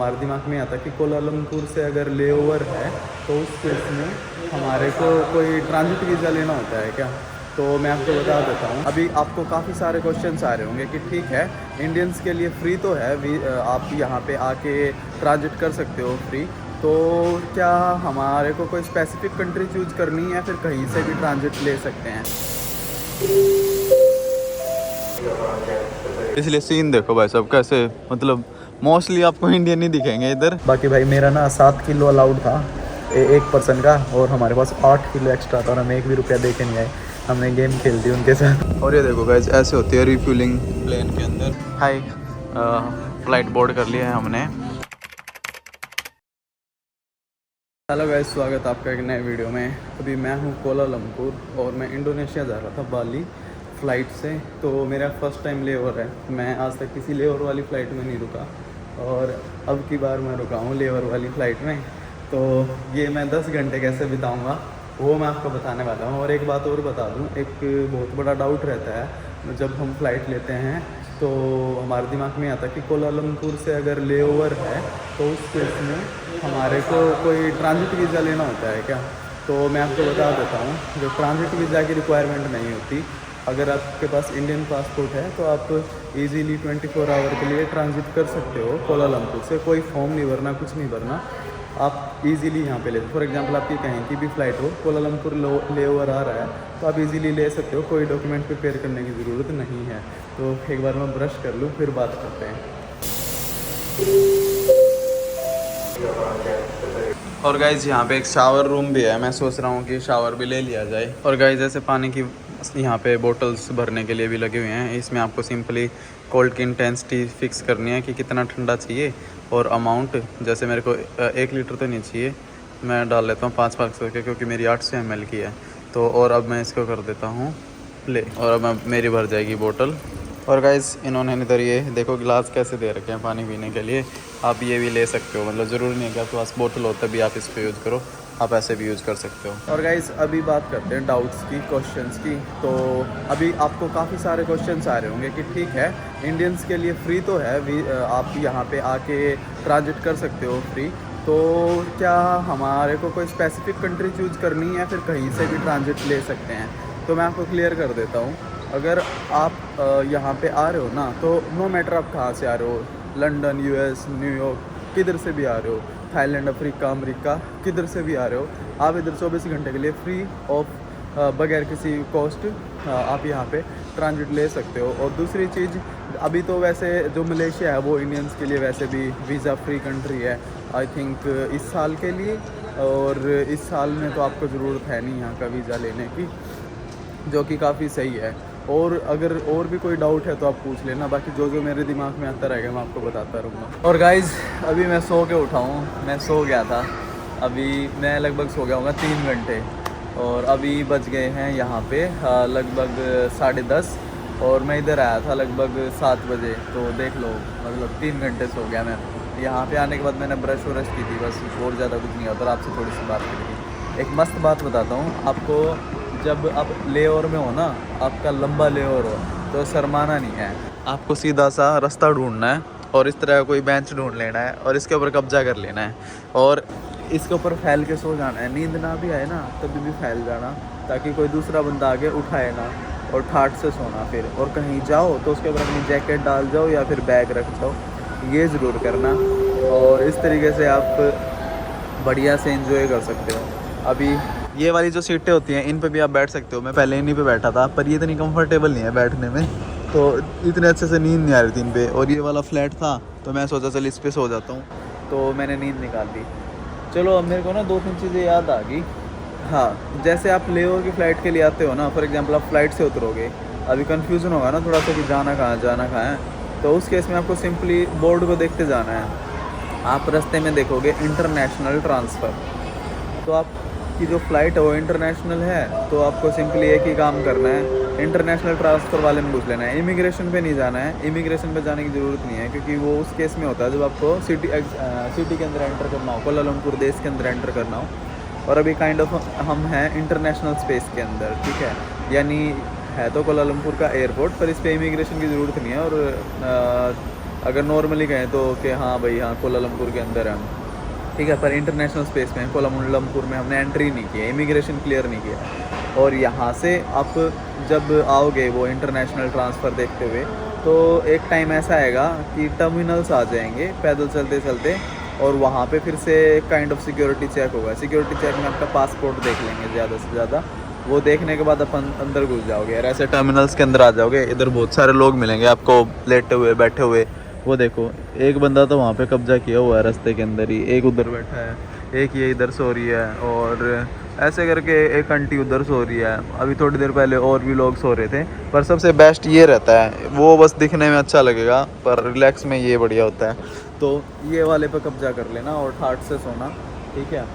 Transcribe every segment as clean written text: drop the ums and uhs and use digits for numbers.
हमारे दिमाग में आता कि कोलालमपुर से अगर लेओवर है तो उस केस में हमारे को कोई ट्रांजिट वीज़ा लेना होता है क्या। तो मैं आपको बता देता हूँ। अभी आपको काफ़ी सारे क्वेश्चंस आ रहे होंगे कि ठीक है इंडियंस के लिए फ्री तो है, आप यहाँ पे आके ट्रांजिट कर सकते हो फ्री, तो क्या हमारे को कोई स्पेसिफिक कंट्री चूज़ करनी है या फिर कहीं से भी ट्रांजिट ले सकते हैं। इसलिए सीन देखो भाई साहब कैसे, मतलब मोस्टली आपको इंडियन ही दिखेंगे इधर। बाकी भाई मेरा ना 7 किलो अलाउड था एक पर्सन का, और हमारे पास 8 किलो एक्स्ट्रा था और हमें 1 भी रुपया दे के नहीं आए। हमने गेम खेल दी उनके साथ। और ये देखो गाइस ऐसे होती है रिफ्यूलिंग प्लेन के अंदर। हाय, फ्लाइट बोर्ड कर लिया है हमने। हेलो गाइस, स्वागत है आपका एक नए वीडियो में। अभी मैं हूँ कोलालमपुर और मैं इंडोनेशिया जा रहा था बाली फ़्लाइट से। तो मेरा फ़र्स्ट टाइम लेओवर है, मैं आज तक किसी लेओवर वाली फ़्लाइट में नहीं रुका और अब की बार मैं रुका हूँ लेओवर वाली फ़्लाइट में। तो ये मैं 10 घंटे कैसे बिताऊँगा वो मैं आपको बताने वाला हूँ। और एक बात और बता दूँ, एक बहुत बड़ा डाउट रहता है जब हम फ़्लाइट लेते हैं तो हमारे दिमाग में आता है कि कोलालमपुर से अगर लेओवर है तो उस केस में हमारे को कोई ट्रांजिट वीज़ा लेना होता है क्या। तो मैं आपको बता देता हूँ, जो ट्रांजिट वीज़ा की रिक्वायरमेंट नहीं होती। अगर आपके पास इंडियन पासपोर्ट है तो आप इजीली 24 आवर के लिए ट्रांजिट कर सकते हो कोलालमपुर से। कोई फॉर्म नहीं भरना, कुछ नहीं भरना, आप इजीली यहाँ पे ले। फॉर एग्जांपल आपकी कहीं की भी फ़्लाइट हो, कोलालमपुर लेओवर आ रहा है तो आप इजीली ले सकते हो, कोई डॉक्यूमेंट प्रिपेयर करने की ज़रूरत नहीं है। तो एक बार मैं ब्रश कर लूँ फिर बात करते हैं। और गाइज यहाँ पे एक शावर रूम भी है, मैं सोच रहा हूँ कि शावर भी ले लिया जाए। और गाइज ऐसे पानी की यहाँ पे बोटल्स भरने के लिए भी लगे हुए हैं। इसमें आपको सिंपली कोल्ड की इंटेंसिटी फिक्स करनी है कि कितना ठंडा चाहिए और अमाउंट। जैसे मेरे को 1 लीटर तो नहीं चाहिए, मैं डाल लेता हूँ 500 के, क्योंकि मेरी 800 ml की है। तो और अब मैं इसको कर देता हूँ प्ले, और अब मेरी भर जाएगी बोतल। और गाइज़ इन्होंने इधर ये देखो गिलास कैसे दे रखे हैं पानी पीने के लिए। आप ये भी ले सकते हो, मतलब ज़रूरी नहीं है कि आपके पास बोतल हो तभी आप इसको यूज़ करो, आप ऐसे भी यूज़ कर सकते हो। और गाइज़ अभी बात करते हैं डाउट्स की, क्वेश्चंस की। तो अभी आपको काफ़ी सारे क्वेश्चंस आ रहे होंगे कि ठीक है इंडियंस के लिए फ्री तो है, आप यहाँ पे आके ट्रांजिट कर सकते हो फ्री, तो क्या हमारे को कोई स्पेसिफिक कंट्री चूज़ करनी है या फिर कहीं से भी ट्रांजिट ले सकते हैं। तो मैं आपको क्लियर कर देता हूँ। अगर आप यहाँ पे आ रहे हो ना, तो नो मैटर आप कहाँ से आ रहे हो, लंदन, यूएस, न्यूयॉर्क, किधर से भी आ रहे हो, थाईलैंड, अफ्रीका, अमेरिका, किधर से भी आ रहे हो, आप इधर 24 घंटे के लिए फ्री ऑफ बगैर किसी कॉस्ट आप यहाँ पे ट्रांजिट ले सकते हो। और दूसरी चीज़, अभी तो वैसे जो मलेशिया है वो इंडियंस के लिए वैसे भी वीज़ा फ्री कंट्री है आई थिंक इस साल के लिए। और इस साल में तो आपको ज़रूरत है नहीं यहाँ का वीज़ा लेने की, जो कि काफ़ी सही है। और अगर और भी कोई डाउट है तो आप पूछ लेना, बाकी जो जो मेरे दिमाग में आता रहेगा मैं आपको बताता रहूँगा। और गाइज़ अभी मैं सो के उठा हूँ, मैं सो गया था, अभी मैं लगभग सो गया हूँगा 3 घंटे। और अभी बज गए हैं यहाँ पे लगभग 10:30 और मैं इधर आया था लगभग 7 बजे। तो देख लो मतलब 3 घंटे सो गया मैं। यहाँ पे आने के बाद मैंने ब्रश व्रश की थी, बस और ज़्यादा कुछ नहीं होता। और आपसे थोड़ी सी बात करी थी। एक मस्त बात बताता हूँ आपको, जब आप लेओवर में हो ना, आपका लंबा लेओवर हो तो शर्माना नहीं है, आपको सीधा सा रास्ता ढूंढना है और इस तरह का कोई बेंच ढूंढ लेना है और इसके ऊपर कब्जा कर लेना है और इसके ऊपर फैल के सो जाना है। नींद ना भी आए ना तभी भी फैल जाना, ताकि कोई दूसरा बंदा आगे उठाए ना, और ठाठ से सोना फिर। और कहीं जाओ तो उसके ऊपर अपनी जैकेट डाल जाओ या फिर बैग रख जाओ, ये ज़रूर करना। और इस तरीके से आप बढ़िया से एंजॉय कर सकते हो। अभी ये वाली जो सीटें होती हैं इन पे भी आप बैठ सकते हो, मैं पहले इन्हीं पे बैठा था, पर ये इतनी कंफर्टेबल नहीं है बैठने में, तो इतने अच्छे से नींद नहीं आ रही थी इन पे। और ये वाला फ्लैट था तो मैं सोचा चल इस पे सो जाता हूँ, तो मैंने नींद निकाल दी। चलो अब मेरे को ना 2-3 चीज़ें याद आ गई। हाँ, जैसे आप लेओवर की फ़्लाइट के लिए आते हो ना, फॉर एग्जांपल आप फ़्लाइट से उतरोगे, अभी कन्फ्यूज़न होगा ना थोड़ा सा कि जाना कहाँ है। तो उस केस में आपको सिंपली बोर्ड को देखते जाना है। आप रास्ते में देखोगे इंटरनेशनल ट्रांसफ़र, तो आपकी जो फ़्लाइट है वो इंटरनेशनल है, तो आपको सिंपली एक ही काम करना है, इंटरनेशनल ट्रांसफ़र वाले में घुस लेना है। इमिग्रेशन पे नहीं जाना है, इमिग्रेशन पे जाने की ज़रूरत नहीं है, क्योंकि वो उस केस में होता है जब आपको सिटी के अंदर एंटर करना हो, कोलालमपुर देश के अंदर एंटर करना हो। और अभी काइंड ऑफ हम हैं इंटरनेशनल स्पेस के अंदर, ठीक है, यानी है तो कोलालमपुर का एयरपोर्ट, पर इस पर इमिग्रेशन की ज़रूरत नहीं है। और अगर नॉर्मली गए तो कि हाँ भाई हाँ कोलालमपुर के अंदर है हम, ठीक है, पर इंटरनेशनल स्पेस में कोलालमपुर में हमने एंट्री नहीं की है, इमिग्रेशन क्लियर नहीं किया। और यहाँ से आप जब आओगे वो इंटरनेशनल ट्रांसफ़र देखते हुए, तो एक टाइम ऐसा आएगा कि टर्मिनल्स आ जाएंगे पैदल चलते चलते, और वहाँ पे फिर से काइंड ऑफ सिक्योरिटी चेक होगा। सिक्योरिटी चेक में आपका पासपोर्ट देख लेंगे ज़्यादा से ज़्यादा, वो देखने के बाद अपन अंदर घुस जाओगे और ऐसे टर्मिनल्स के अंदर आ जाओगे। इधर बहुत सारे लोग मिलेंगे आपको लेटे हुए बैठे हुए। वो देखो एक बंदा तो वहाँ पे कब्जा किया हुआ है रास्ते के अंदर ही, एक उधर बैठा है, एक ये इधर सो रही है, और ऐसे करके एक आंटी उधर सो रही है। अभी थोड़ी देर पहले और भी लोग सो रहे थे। पर सबसे बेस्ट ये रहता है, वो बस दिखने में अच्छा लगेगा पर रिलैक्स में ये बढ़िया होता है। तो ये वाले पे कब्जा कर लेना और ठाट से सोना, ठीक है।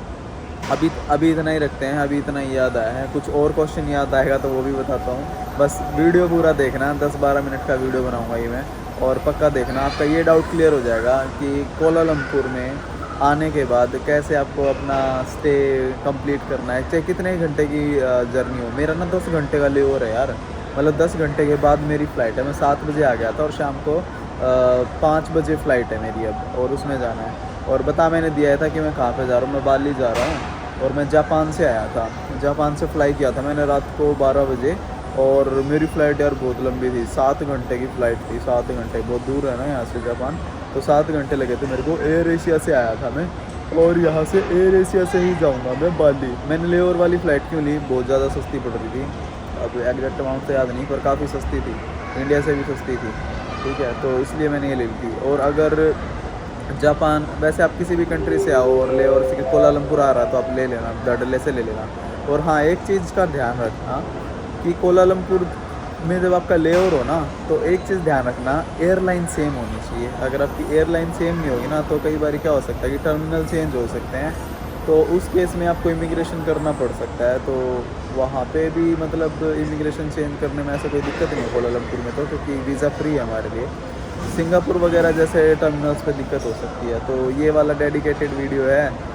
अभी इतना ही रखते हैं, अभी इतना ही याद आया है। कुछ और क्वेश्चन याद आएगा तो वो भी बताता हूँ, बस वीडियो पूरा देखना। 10-12 मिनट का वीडियो बनाऊँगा ये मैं, और पक्का देखना, आपका ये डाउट क्लियर हो जाएगा कि कोलालमपुर में आने के बाद कैसे आपको अपना स्टे कंप्लीट करना है, चाहे कितने घंटे की जर्नी हो। मेरा ना 10 घंटे का लेओवर है यार, मतलब 10 घंटे के बाद मेरी फ़्लाइट है। मैं 7 बजे आ गया था और शाम को 5 बजे फ़्लाइट है मेरी अब, और उसमें जाना है। और बता मैंने दिया था कि मैं कहाँ पे जा रहा हूँ, मैं बाली जा रहा हूँ। और मैं जापान से आया था, जापान से फ़्लाई किया था मैंने रात को 12 बजे, और मेरी फ़्लाइट यार बहुत लंबी थी, 7 घंटे की फ़्लाइट थी। 7 घंटे, बहुत दूर है ना यहाँ से जापान, तो 7 घंटे लगे थे मेरे को। एयर एशिया से आया था मैं, और यहाँ से एयर एशिया से ही जाऊँगा मैं बाली। मैंने लेओवर वाली फ़्लाइट क्यों ली, बहुत ज़्यादा सस्ती पड़ रही थी, अब एग्जैक्ट अमाउंट तो याद नहीं, पर काफ़ी सस्ती थी, इंडिया से भी सस्ती थी, ठीक है, तो इसलिए मैंने ये ले ली थी। और अगर जापान, वैसे आप किसी भी कंट्री से आओ और ले, और कोलालमपुर आ रहा तो आप ले लेना, डडले से ले लेना। और हाँ, एक चीज़ का ध्यान रखना कि कोलालमपुर में जब आपका लेओवर हो ना, तो एक चीज़ ध्यान रखना, एयरलाइन सेम होनी चाहिए। अगर आपकी एयरलाइन सेम नहीं होगी ना, तो कई बार क्या हो सकता है कि टर्मिनल चेंज हो सकते हैं, तो उस केस में आपको इमिग्रेशन करना पड़ सकता है। तो वहाँ पे भी मतलब इमिग्रेशन चेंज करने में ऐसा कोई दिक्कत नहीं है कोलालमपुर में, तो क्योंकि वीज़ा फ्री है हमारे लिए। सिंगापुर वगैरह जैसे टर्मिनल्स पे दिक्कत हो सकती है। तो ये वाला डेडिकेटेड वीडियो है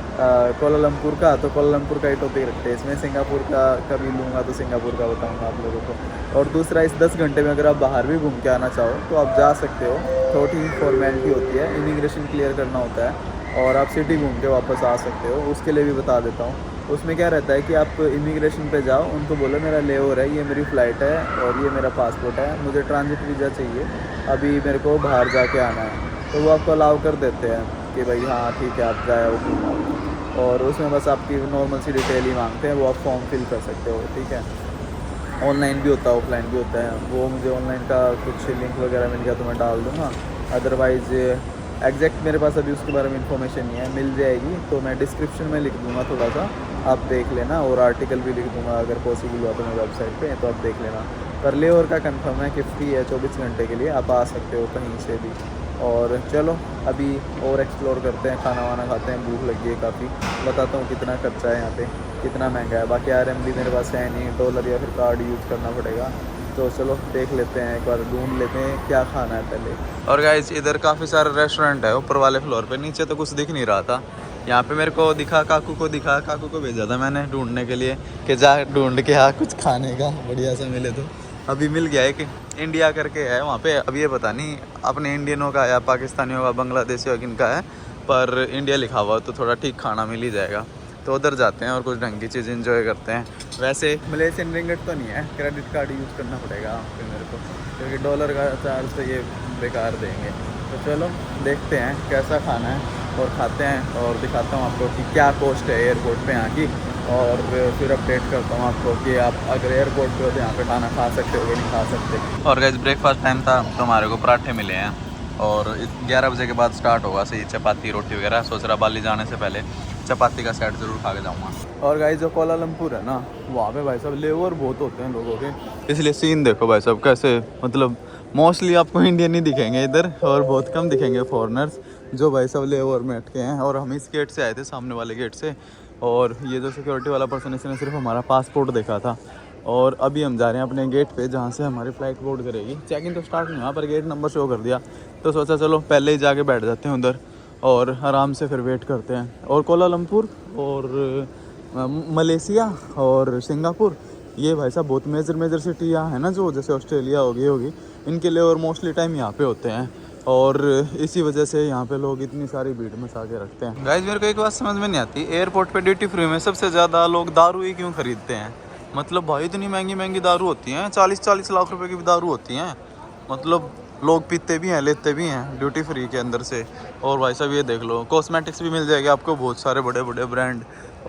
कोलालमपुर का, तो कोलालमपुर का ही टॉपिक रखते हैं इसमें। सिंगापुर का कभी लूँगा तो सिंगापुर का बताऊँगा आप लोगों को। और दूसरा, इस 10 घंटे में अगर आप बाहर भी घूम के आना चाहो तो आप जा सकते हो, थोड़ी फॉर्मेलिटी होती है, इमिग्रेशन क्लियर करना होता है, और आप सिटी घूम के वापस आ सकते हो। उसके लिए भी बता देता हूँ, उसमें क्या रहता है कि आप इमिग्रेशन पे जाओ, उनको बोलो मेरा लेओवर है, ये मेरी फ़्लाइट है और ये मेरा पासपोर्ट है, मुझे ट्रांजिट वीज़ा चाहिए, अभी मेरे को बाहर जाके आना है, तो वो आपको अलाउ कर देते हैं कि भाई हाँ ठीक है आप जाओ घूमो। और उसमें बस आपकी नॉर्मल सी डिटेल ही मांगते हैं, वो आप फॉर्म फिल कर सकते हो, ठीक है। ऑनलाइन भी होता है, ऑफलाइन भी होता है। वो मुझे ऑनलाइन का कुछ लिंक वगैरह मिल गया तो मैं डाल दूँगा, अदरवाइज़ एग्जैक्ट मेरे पास अभी उसके बारे में इन्फॉर्मेशन नहीं है, मिल जाएगी तो मैं डिस्क्रिप्शन में लिख दूँगा, थोड़ा सा आप देख लेना, और आर्टिकल भी लिख दूँगा अगर पॉसिबल हुआ तो मेरे वेबसाइट पे, तो आप देख लेना। पर लेओवर का कंफर्म है कि फ्री है 24 घंटे के लिए, आप आ सकते हो कहीं से भी। और चलो अभी और एक्सप्लोर करते हैं, खाना वाना खाते हैं, भूख लगी है काफ़ी। बताता हूँ कितना खर्चा है यहाँ पे, कितना महंगा है। बाकी RMB मेरे पास है नहीं, डॉलर या फिर कार्ड यूज़ करना पड़ेगा। तो चलो देख लेते हैं, एक बार ढूंढ लेते हैं क्या खाना है पहले। और गाइस इधर काफ़ी सारे रेस्टोरेंट है ऊपर वाले फ्लोर पे, नीचे तो कुछ दिख नहीं रहा था। यहाँ पे मेरे को दिखा, काकू को भेजा था मैंने ढूंढने के लिए कि जा ढूंढ के हाँ कुछ खाने का बढ़िया सा मिले। तो अभी मिल गया है कि इंडिया करके है वहाँ पे। अब ये पता नहीं अपने इंडियनों का या पाकिस्तानियों का, बांग्लादेशियों का, किनका है, पर इंडिया लिखा हुआ तो थोड़ा ठीक खाना मिल ही जाएगा। तो उधर जाते हैं और कुछ ढंग की चीज़ एंजॉय करते हैं। वैसे मलेशियन रिंगट तो नहीं है, क्रेडिट कार्ड यूज़ करना पड़ेगा फिर मेरे को, क्योंकि डॉलर का चार्ज तो ये बेकार देंगे। तो चलो देखते हैं कैसा खाना है और खाते हैं, और दिखाता हूँ आपको कि क्या कॉस्ट है एयरपोर्ट पे यहाँ की, और फिर अपडेट करता हूँ आपको कि आप अगर एयरपोर्ट पे हो तो यहाँ पे खाना खा सकते हो या नहीं खा सकते। और गाइस ब्रेकफास्ट टाइम था तो हमारे को पराठे मिले हैं, और 11 बजे के बाद स्टार्ट होगा सही चपाती रोटी वगैरह। सोच रहा बाली जाने से पहले चपाती का सेट ज़रूर खा के जाऊँगा। और गाइस जो कोलालमपुर है ना, वहाँ पे भाई साहब लेबर बहुत होते हैं लोगों के, इसलिए सीन देखो भाई साहब कैसे, मतलब मोस्टली आपको इंडियन ही दिखेंगे इधर, और बहुत कम दिखेंगे फॉरेनर्स जो भाई साहब लेबर में अटके हैं। और हम इस गेट से आए थे, सामने वाले गेट से, और ये जो सिक्योरिटी वाला पर्सन इसने सिर्फ हमारा पासपोर्ट देखा था। और अभी हम जा रहे हैं अपने गेट पे जहाँ से हमारी फ़्लाइट बोर्ड करेगी। चेक इन तो स्टार्ट नहीं हुआ पर गेट नंबर शो कर दिया, तो सोचा चलो पहले ही जाके बैठ जाते हैं उधर और आराम से फिर वेट करते हैं। और कोलालमपुर और मलेशिया और सिंगापुर, ये भाई साहब बहुत मेजर सिटी यहाँ है ना, जो जैसे ऑस्ट्रेलिया होगी इनके लिए, और मोस्टली टाइम यहाँ पे होते हैं। और इसी वजह से यहाँ पे लोग इतनी सारी भीड़ मचा के रखते हैं। गाइस मेरे को एक बात समझ में नहीं आती, एयरपोर्ट पे ड्यूटी फ्री में सबसे ज़्यादा लोग दारू ही क्यों खरीदते हैं? मतलब भाई इतनी महंगी महंगी दारू होती हैं, 40-40 लाख रुपए की भी दारू होती हैं। मतलब लोग पीते भी हैं, लेते भी हैं ड्यूटी फ्री के अंदर से। और भाई साहब ये देख लो, कॉस्मेटिक्स भी मिल जाएगी आपको, बहुत सारे बड़े बड़े ब्रांड,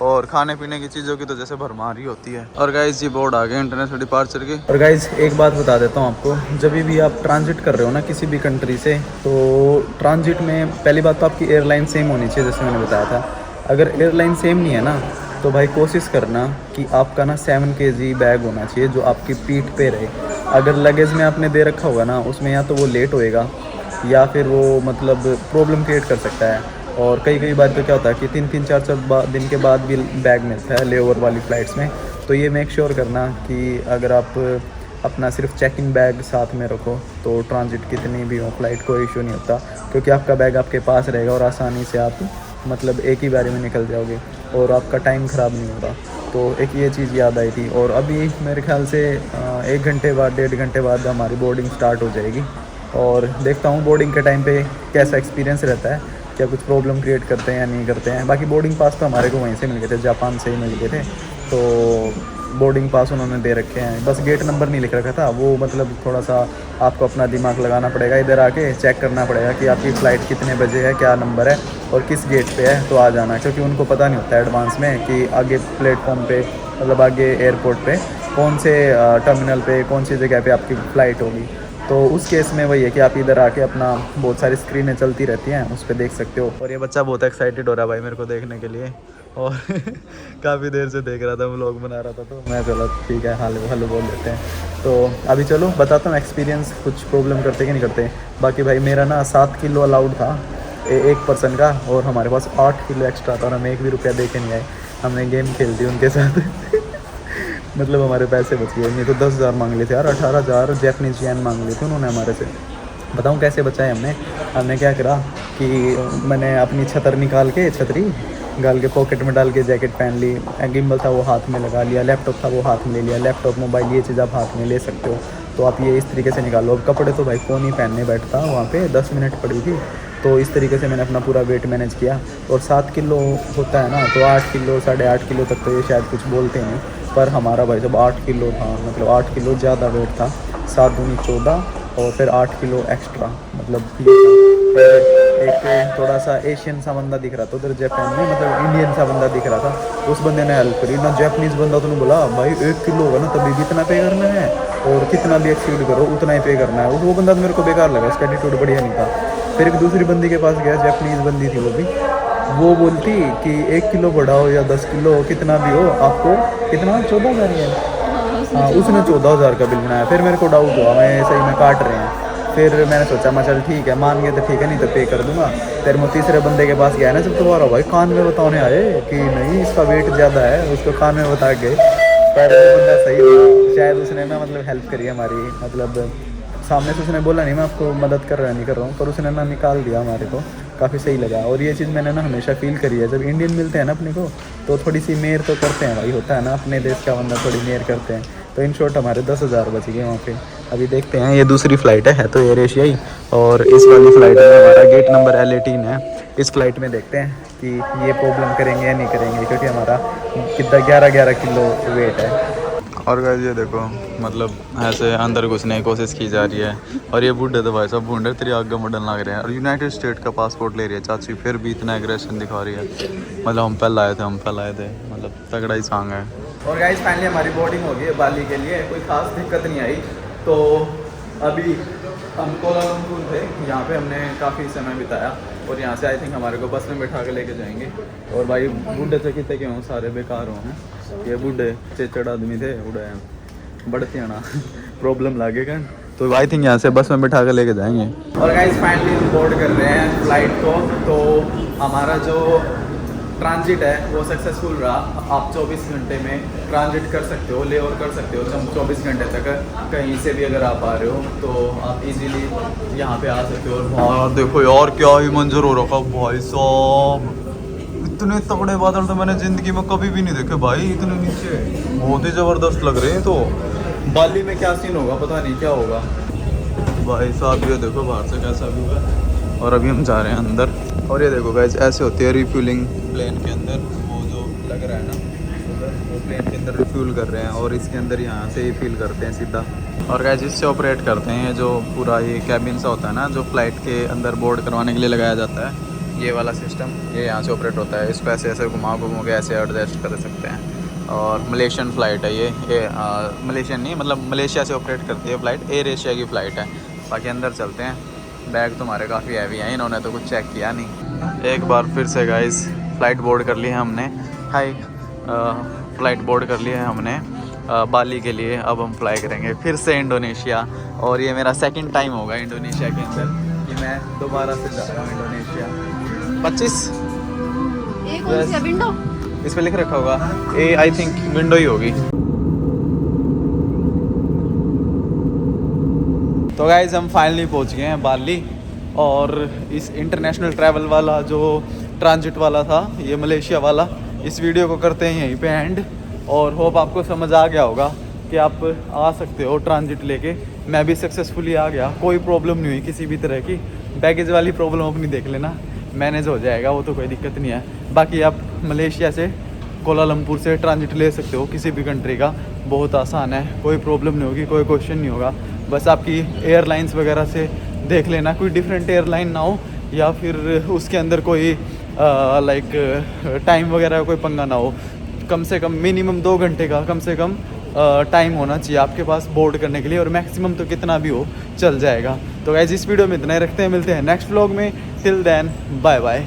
और खाने पीने की चीज़ों की तो जैसे भरमार ही होती है। और गाइस ये बोर्ड आ गए इंटरनेशनल डिपार्चर के। और गाइस एक बात बता देता हूँ आपको, जब भी आप ट्रांजिट कर रहे हो ना किसी भी कंट्री से, तो ट्रांजिट में पहली बात तो आपकी एयरलाइन सेम होनी चाहिए, जैसे मैंने बताया था। अगर एयरलाइन सेम नहीं है ना, तो भाई कोशिश करना कि आपका ना 7 kg बैग होना चाहिए जो आपकी पीठ पे रहे। अगर लगेज में आपने दे रखा होगा ना, उसमें या तो वो लेट होएगा या फिर वो मतलब प्रॉब्लम क्रिएट कर सकता है। और कई बार तो क्या होता है कि 3-3 4-4 दिन के बाद भी बैग मिलता है लेओवर वाली फ़्लाइट्स में। तो ये मेक श्योर करना कि अगर आप अपना सिर्फ चेक इन बैग साथ में रखो, तो ट्रांजिट कितनी भी हो फ़्लाइट कोई इशू नहीं होता, क्योंकि आपका बैग आपके पास रहेगा और आसानी से आप मतलब एक ही बारी में निकल जाओगे और आपका टाइम ख़राब नहीं होगा। तो एक ये चीज़ याद आई थी। और अभी मेरे ख्याल से 1 घंटे बाद 1.5 घंटे बाद हमारी बोर्डिंग स्टार्ट हो जाएगी, और देखता हूँ बोर्डिंग के टाइम पे कैसा एक्सपीरियंस रहता है, क्या कुछ प्रॉब्लम क्रिएट करते हैं या नहीं करते हैं। बाकी बोर्डिंग पास तो हमारे को वहीं से मिल गए थे, जापान से ही मिल गए थे, तो बोर्डिंग पास उन्होंने दे रखे हैं। बस गेट नंबर नहीं लिख रखा था, वो मतलब थोड़ा सा आपको अपना दिमाग लगाना पड़ेगा, इधर आके चेक करना पड़ेगा कि आपकी फ़्लाइट कितने बजे है, क्या नंबर है और किस गेट पे है, तो आ जाना। क्योंकि उनको पता नहीं होता है एडवांस में कि आगे प्लेटफॉर्म पे मतलब आगे एयरपोर्ट पे कौन से टर्मिनल पे कौन सी जगह पे आपकी फ़्लाइट होगी। तो उस केस में वही है कि आप इधर आके अपना बहुत सारी स्क्रीनें चलती रहती हैं, उस पर देख सकते हो। और ये बच्चा बहुत एक्साइटेड हो रहा है भाई मेरे को देखने के लिए, और काफ़ी देर से देख रहा था, व्लॉग बना रहा था, तो मैं चलो ठीक है हेलो बोल देते हैं। तो अभी चलो बताता हूँ एक्सपीरियंस, कुछ प्रॉब्लम करते कि नहीं करते। बाकी भाई मेरा ना 7 किलो अलाउड था एक पर्सन का, और हमारे पास 8 किलो एक्स्ट्रा था और हम 1 भी रुपया दे के नहीं आए। हमने गेम खेल दी उनके साथ मतलब हमारे पैसे बच गए, नहीं तो 10,000 मांग लिए थे यार, 18,000 जैपनीज येन मांग लिए थे उन्होंने हमारे से। बताऊँ कैसे बचाए हमने क्या करा कि मैंने अपनी छतरी गाल के पॉकेट में डाल के जैकेट पहन ली, गिम्बल था वो हाथ में लगा लिया, लैपटॉप था वो हाथ में ले लिया, लैपटॉप मोबाइल ये चीज़ आप हाथ में ले सकते हो, तो आप ये इस तरीके से निकालो। अब कपड़े तो भाई कौन ही पहनने बैठता, वहाँ पे 10 मिनट पड़ी थी, तो इस तरीके से मैंने अपना पूरा वेट मैनेज किया। और 7 किलो होता है ना, तो 8 किलो 8.5 किलो तक तो ये शायद कुछ बोलते नहीं, पर हमारा भाई जब 8 किलो था, मतलब 8 किलो ज़्यादा वेट था, 7 दूनी 14 और फिर 8 किलो एक्स्ट्रा, मतलब एक थोड़ा सा एशियन सा बंदा दिख रहा था उधर जापान में, मतलब इंडियन सा बंदा दिख रहा था, उस बंदे ने हेल्प करी ना। जापानीज़ बंदा तो बोला भाई 1 किलो होगा ना तभी भी इतना पे करना है, और कितना भी एक्सीड करो उतना ही पे करना है। वो बंदा तो मेरे को बेकार लगा, उसका एटीट्यूड बढ़िया नहीं था। फिर एक दूसरी बंदी के पास गया, जापानीज़ बंदी थी वो भी, वो बोलती कि 1 किलो बढ़ाओ या 10 किलो कितना भी हो, आपको कितना 14,000 है। हाँ उसने 14,000 का बिल बनाया। फिर मेरे को डाउट हुआ, मैं सही में काट रहे हैं। फिर मैंने सोचा मैं चल ठीक है, मान गए तो ठीक है, नहीं तो पे कर दूंगा। फिर मैं तीसरे बंदे के पास गया ना, जब दोबारा भाई कान में बताने आए कि नहीं इसका वेट ज़्यादा है, उसको कान में बता गए। पर वो बंदा सही था, शायद उसने ना मतलब हेल्प करी हमारी, मतलब सामने से उसने बोला नहीं मैं आपको मदद कर रहा नहीं कर रहा हूँ, पर उसने ना निकाल दिया हमारे को, काफ़ी सही लगा। और ये चीज़ मैंने ना हमेशा फील करी है, जब इंडियन मिलते हैं ना अपने को, तो थोड़ी सी मेयर तो करते हैं भाई, होता है ना अपने देश का बंदा थोड़ी मेयर करते हैं। तो इन शॉर्ट हमारे 10,000 बच गए वहाँ पे। अभी देखते हैं, ये दूसरी फ़्लाइट है तो एयर एशिया ही, और इस वाली फ़्लाइट में हमारा गेट नंबर L18 है। इस फ्लाइट में देखते हैं कि ये प्रॉब्लम करेंगे या नहीं करेंगे, क्योंकि हमारा कितना 11 किलो वेट है। और गाइस ये देखो, मतलब ऐसे अंदर घुसने की कोशिश की जा रही है, और ये बूढ़े तो भाई सब बूढ़े तेरी आगे मॉडल लग रहे हैं, और यूनाइटेड स्टेट का पासपोर्ट ले रही है चाची, फिर भी इतना एग्रेशन दिखा रही है। मतलब हम पहले आए थे, मतलब तगड़ा ही सॉन्ग है। और गाइस फाइनली हमारी बोर्डिंग हो गई है बाली के लिए, कोई खास दिक्कत नहीं आई। तो अभी हम कोलालमपुर थे, यहाँ पे हमने काफ़ी समय बिताया, और यहाँ से आई थिंक हमारे को बस में बैठा के लेके जाएंगे। और भाई बूढ़े से कितने के हों, सारे बेकार हों हैं, ये बूढ़े चेचड़ आदमी थे, उड़े बढ़ते आना प्रॉब्लम लागेगा, तो आई थिंक यहाँ से बस में बैठा के लेके जाएंगे। और गाइस फाइनली हम बोर्ड कर रहे हैं फ्लाइट को, तो हमारा जो ट्रांजिट है वो सक्सेसफुल रहा। आप 24 घंटे में ट्रांजिट कर सकते हो, ले और कर सकते हो 24 घंटे तक, कहीं से भी अगर आप आ रहे हो तो आप इजीली यहाँ पे आ सकते हो। और देखो यार क्या ही मंजर हो रखा भाई साहब, इतने तगड़े बादल तो मैंने ज़िंदगी में कभी भी नहीं देखे भाई, इतने नीचे बहुत ही ज़बरदस्त लग रहे हैं। तो बाली में क्या सीन होगा पता नहीं क्या होगा भाई साहब ये देखो बाहर से कैसा व्यू है। और अभी हम जा रहे हैं अंदर। और ये देखो गाइस ऐसे होती है रिफ्यूलिंग प्लेन के अंदर। वो जो लग रहा है ना उधर, वो प्लेन के अंदर रिफ्यूल कर रहे हैं और इसके अंदर यहाँ से ही फील करते हैं सीधा। और गाइस इससे ऑपरेट करते हैं जो पूरा ये कैबिन सा होता है ना, जो फ्लाइट के अंदर बोर्ड करवाने के लिए लगाया जाता है। ये वाला सिस्टम ये यहाँ से ऑपरेट होता है। इसको ऐसे ऐसे घुमा के ऐसे एडजस्ट कर सकते हैं। और मलेशियन फ़्लाइट है ये मलेशियन नहीं, मतलब मलेशिया से ऑपरेट करती है फ़्लाइट। एयर एशिया की फ़्लाइट है। बाकी अंदर चलते हैं। बैग तुम्हारे काफ़ी हैवी हैं, इन्होंने तो कुछ चेक किया नहीं। एक बार फिर से गाइस फ़्लाइट बोर्ड कर ली है हमने। हाई फ़्लाइट बोर्ड कर ली है हमने बाली के लिए। अब हम फ्लाई करेंगे फिर से इंडोनेशिया। और ये मेरा सेकंड टाइम होगा इंडोनेशिया के अंदर कि मैं दोबारा से जा रहा हूँ इंडोनेशिया। 25 विंडो इस पे लिख रखा होगा ए, आई थिंक विंडो ही होगी। तो गाइज हम फाइनली पहुंच गए हैं बाली। और इस इंटरनेशनल ट्रैवल वाला जो ट्रांजिट वाला था, ये मलेशिया वाला, इस वीडियो को करते हैं यहीं पे एंड। और होप आपको समझ आ गया होगा कि आप आ सकते हो ट्रांजिट लेके। मैं भी सक्सेसफुली आ गया, कोई प्रॉब्लम नहीं हुई किसी भी तरह की। बैगेज वाली प्रॉब्लम अपनी देख लेना, मैनेज हो जाएगा, वो तो कोई दिक्कत नहीं है। बाकी आप मलेशिया से कोलालमपुर से ट्रांजिट ले सकते हो किसी भी कंट्री का, बहुत आसान है, कोई प्रॉब्लम नहीं होगी, कोई क्वेश्चन नहीं होगा। बस आपकी एयरलाइंस वगैरह से देख लेना कोई डिफरेंट एयरलाइन ना हो, या फिर उसके अंदर कोई लाइक टाइम वगैरह का कोई पंगा ना हो। कम से कम मिनिमम 2 घंटे का कम से कम टाइम होना चाहिए आपके पास बोर्ड करने के लिए, और मैक्सिमम तो कितना भी हो चल जाएगा। तो गाइस इस वीडियो में इतना ही रखते हैं, मिलते हैं नेक्स्ट व्लॉग में। Till then bye bye.